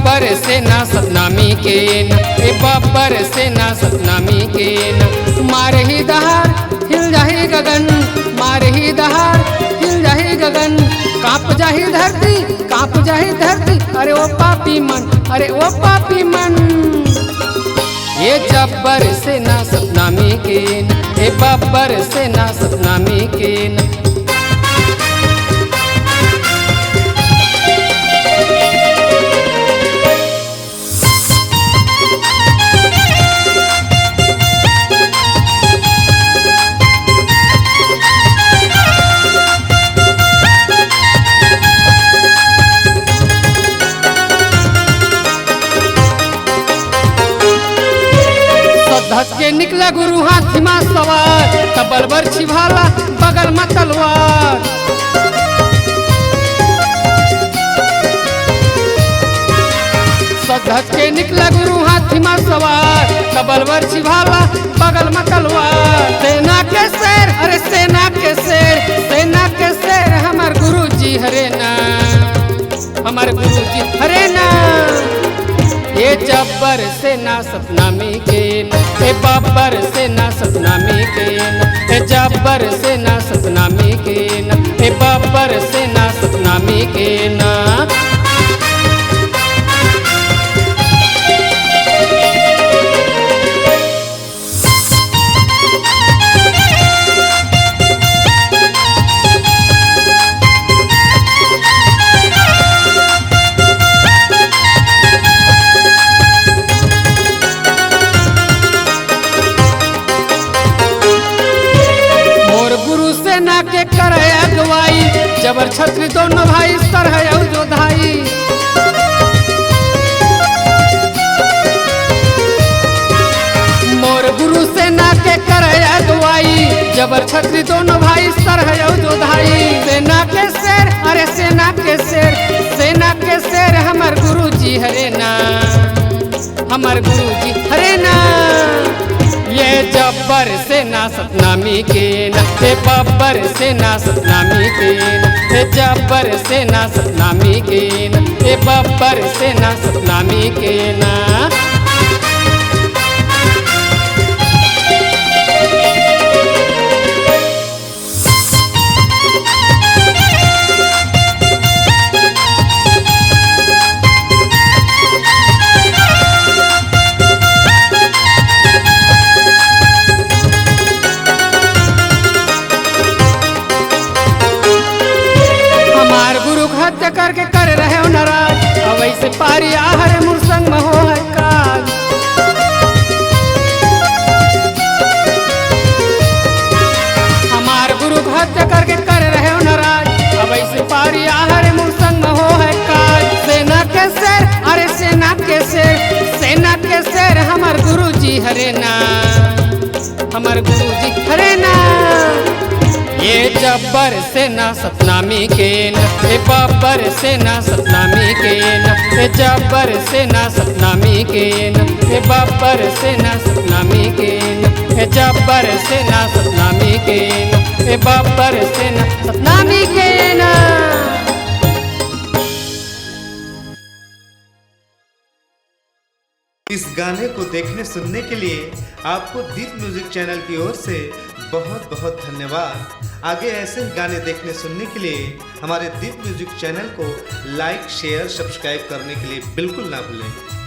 बब्बर से ना सतनामी के न, ए बब्बर से ना सतनामी के न। मार ही दहाड़ हिल जाही गगन, मार ही दहाड़ हिल जाही गगन, कांप जाही धरती, कांप जाही धरती। अरे ओ पापी मन, अरे ओ पापी मन। ये जब्बर से ना सतनामी के न, ए बब्बर से ना सतनामी के न। धस के निकला गुरु हाथी में सवार, तबल बरछी भाला बगल में तलवार। धस के निकला गुरु हाथी में सवार, तबल बरछी भाला बगल में तलवार। सेना के शेर, अरे सेना के शेर, सेना के शेर हमार गुरु जी हरे ना, हमारे गुरु जी हरे ना। ये जब्बर से ना सतनामी के न, ए बब्बर से ना सतनामी के न, ए जब्बर से ना सतनामी के न, ए बब्बर से ना सतनामी के न। सेना के करे अगवाई, जबर छत्री दोनों भाई सर है जोधाई। मोर गुरु सेना के करे अगवाई, जबर छत्री दोनों भाई सर है जोधाई। सेना के शेर, अरे सेना के शेर, सेना के शेर हमार गुरु जी हरे ना, हमार गुरु जी हरे ना। ये जब्बर से ना सतनामी के न, ए बब्बर से ना सतनामी के न, ए जब्बर से ना सतनामी के न, ए बब्बर से ना सतनामी के न। हत्या करके कर रहे हो नाराज, अब ऐसे पारी आहर मुरसंग में हो है काज। हमार गुरु हत्या करके कर रहे हो नाराज, अब ऐसे पारी आहर मुरसंग में हो है काज। सेना के शेर, अरे सेना के शेर, सेना के शेर हमार गुरु जी हरे ना, हमार गुरु जी हरे ना। ये जब्बर से ना सतनामी के न, ए बब्बर से ना सतनामी के न, ए जब्बर से ना सतनामी के न, ए बब्बर से ना सतनामी के न, ए जब्बर से ना सतनामी के न, ए बब्बर से ना सतनामी के न। इस गाने को देखने सुनने के लिए आपको दीप म्यूजिक चैनल की ओर से बहुत बहुत धन्यवाद। आगे ऐसे ही गाने देखने सुनने के लिए हमारे दीप म्यूजिक चैनल को लाइक शेयर सब्सक्राइब करने के लिए बिल्कुल ना भूलें।